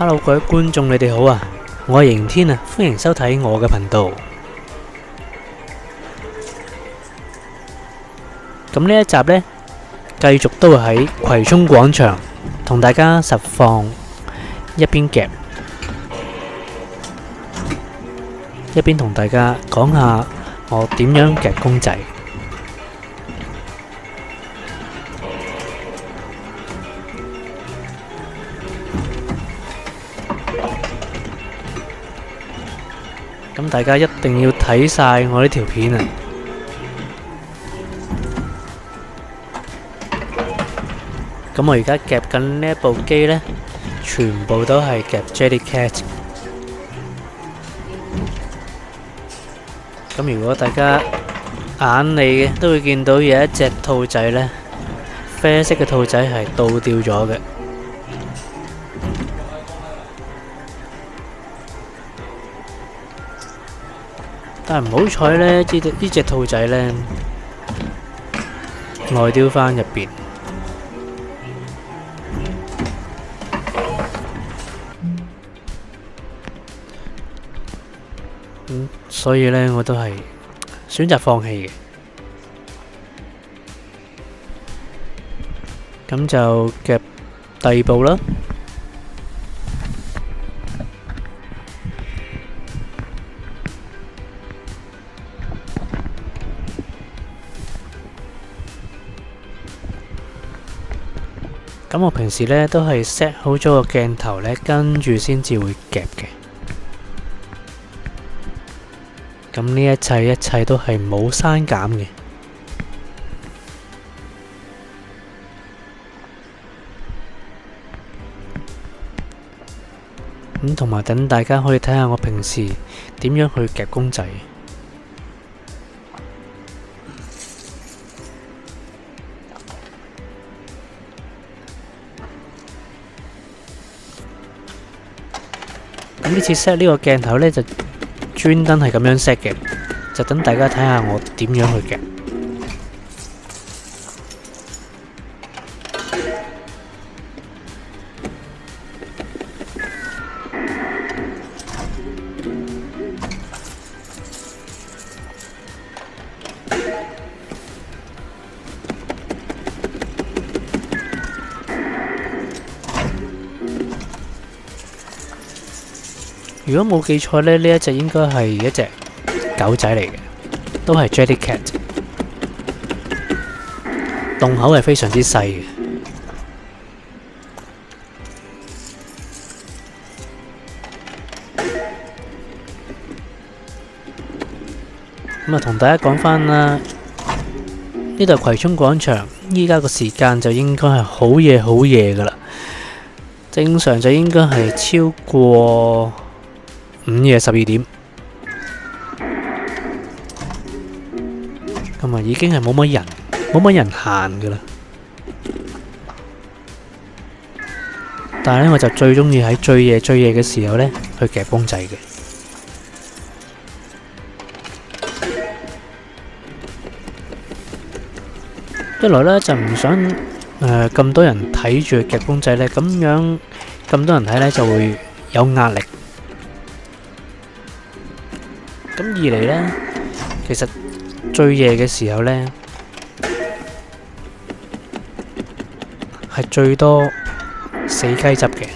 Hello， 各位觀眾，你哋好啊！我係刑天啊，歡迎收睇我嘅頻道。咁呢一集呢，繼續都係喺葵涌廣場同大家實況，一邊夾一邊同大家講下我點樣夾公仔。咁大家一定要睇晒我呢條片啊！咁我而家夾緊呢一部機呢，全部都係夾 Jellycat。咁如果大家眼利嘅，都會見到有一隻兔仔呢，啡色嘅兔仔係倒吊咗嘅。但係唔好彩呢，呢隻兔仔呢，內吊翻入邊。所以呢，我都係選擇放棄嘅。咁就夾第二部啦。咁我平時呢都係 set 好咗個鏡頭呢，跟住先至會夾嘅。咁呢一切都係冇刪減嘅。咁同埋等大家可以睇下我平時點樣去夾公仔。咁呢次 set 呢個鏡頭呢，就專登係咁樣 set 嘅，就等大家睇下我點樣去夾。如果冇記錯呢，呢一隻應該係一隻狗仔嚟嘅，都係 Jellycat， 洞口係非常之細嘅。咁啊，同大家講返啦，呢度係葵涌廣場，依家個時間就應該係好夜噶啦，正常就應該係超過午夜12點，咁啊已經係冇乜人行噶啦。但係呢，我就最中意喺最夜嘅時候呢去夾公仔嘅。一來呢，就唔想咁多人睇住夾公仔呢，咁樣咁多人睇呢就會有壓力。咁二嚟呢，其實最夜嘅時候呢，係最多死雞執嘅。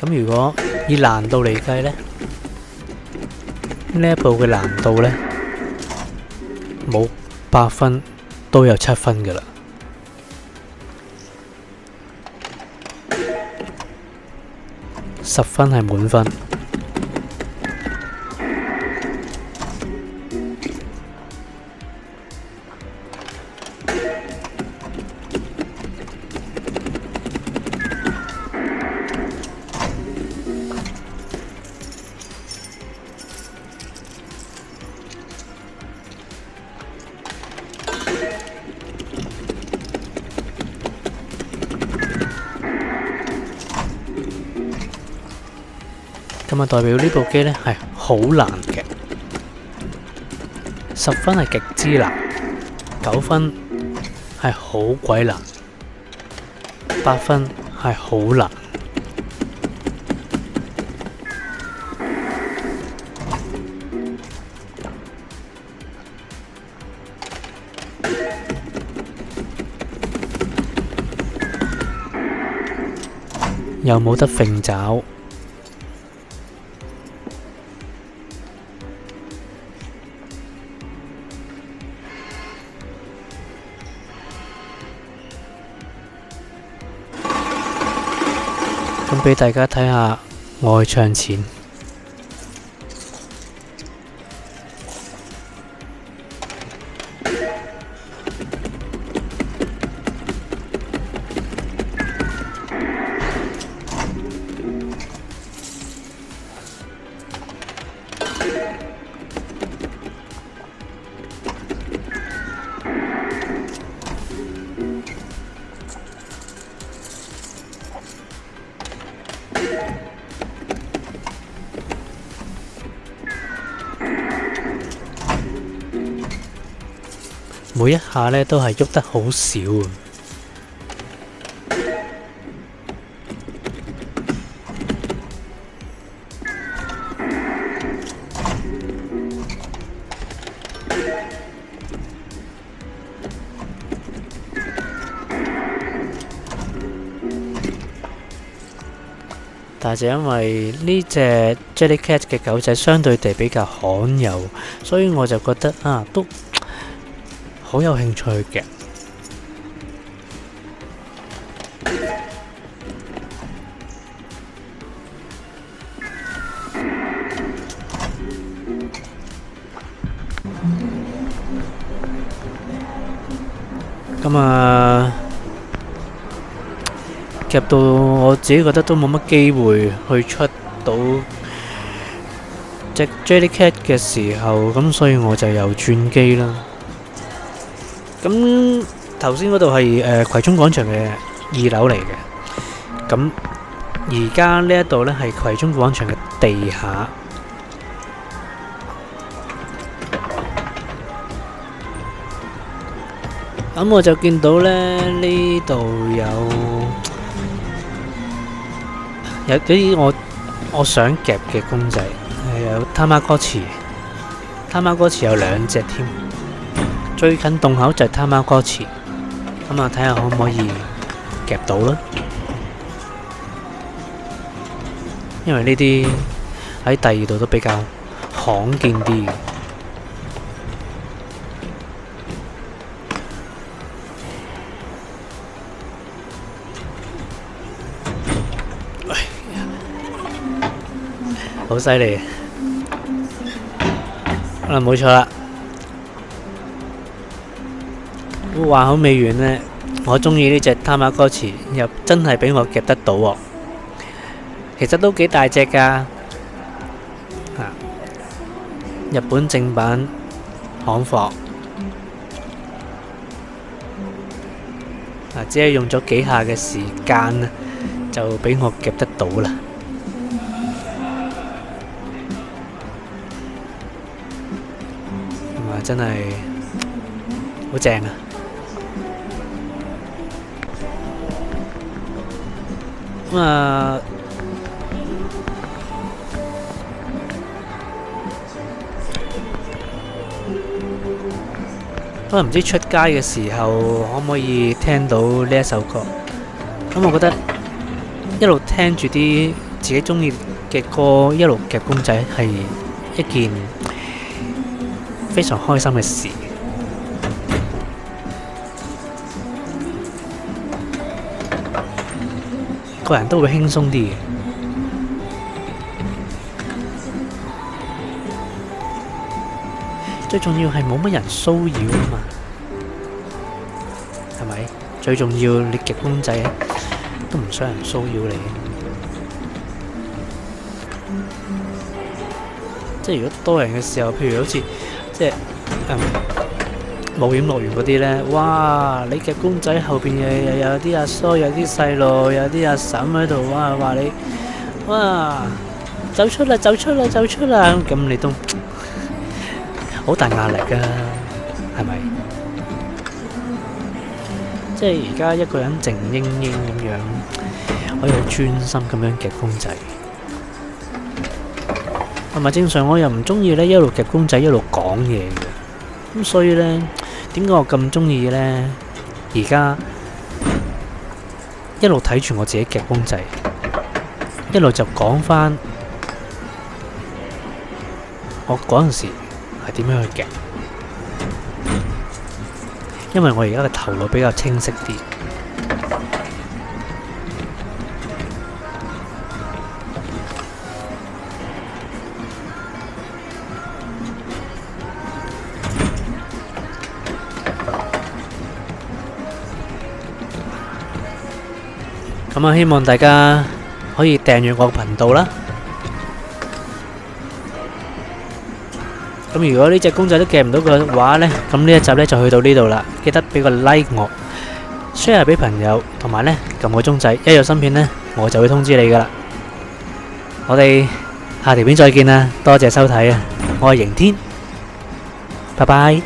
咁如果以難度嚟計呢，呢一部嘅難度呢，冇8分都有7分㗎喇。10分係滿分。咁啊代表呢部機呢係好難嘅，10分係極之難，9分係好鬼難，8分係好難。又冇得揈爪，咁俾大家睇下外牆前。每一下呢都係喐得好少啊！但係就因為呢隻 Jellycat 嘅狗仔相對地比較罕有，所以我就覺得都好有興趣嘅。咁夾到我自己覺得都冇乜機會去出到隻 Jellycat 嘅時候，咁所以我就又轉機啦。咁頭先嗰度係葵涌廣場嘅2樓嚟嘅，咁而家呢一度呢係葵涌廣場嘅地下。咁我就見到呢度有啲我想夾嘅公仔，有Tamagotchi有2隻添。最近洞口就係Tamagotchi，咁睇下可唔可以夾到啦。因為呢啲喺第二度都比較罕見啲。好犀利，冇錯啦。話好未完呢，我中意呢隻Tamagotchi又真係俾我夾得到喎。其實都幾大隻㗎，日本正版行貨，只係用咗幾下嘅時間就俾我夾得到啦。真係好正啊！不過唔知出街嘅時候可唔可以聽到呢一首歌？咁我覺得一路聽住啲自己中意嘅歌，一路夾公仔係一件非常開心嘅事，個人都會輕鬆啲嘅。最重要係冇乜人騷擾啊嘛，係咪？最重要你夾公仔都唔想人騷擾你。即係如果多人嘅時候，譬如好似即係冒險樂園嗰啲呢，哇！你夾公仔後邊又有啲阿叔，有啲細路，有啲阿嬸喺度，哇！話你哇走出啦，走出啦，走出啦，咁你都好大壓力噶，係咪？即係而家一個人靜英英咁樣，可以好專心咁樣夾公仔。同埋正常我又唔中意呢一路夾公仔一路講嘢嘅，咁所以呢，點解我咁中意呢？而家一路睇住我自己夾公仔，一路就講翻我嗰陣時係點樣去夾，因為我而家嘅頭腦比較清晰啲。咁啊，希望大家可以訂閱我個頻道啦。咁如果呢隻公仔都夾唔到嘅話呢，咁呢一集呢就去到呢度啦。記得俾個 like 我 ，share 俾朋友，同埋呢撳個鐘仔，一有新片呢我就會通知你噶啦。我哋下條片再見啦，多謝收睇啊！我係刑天，拜拜。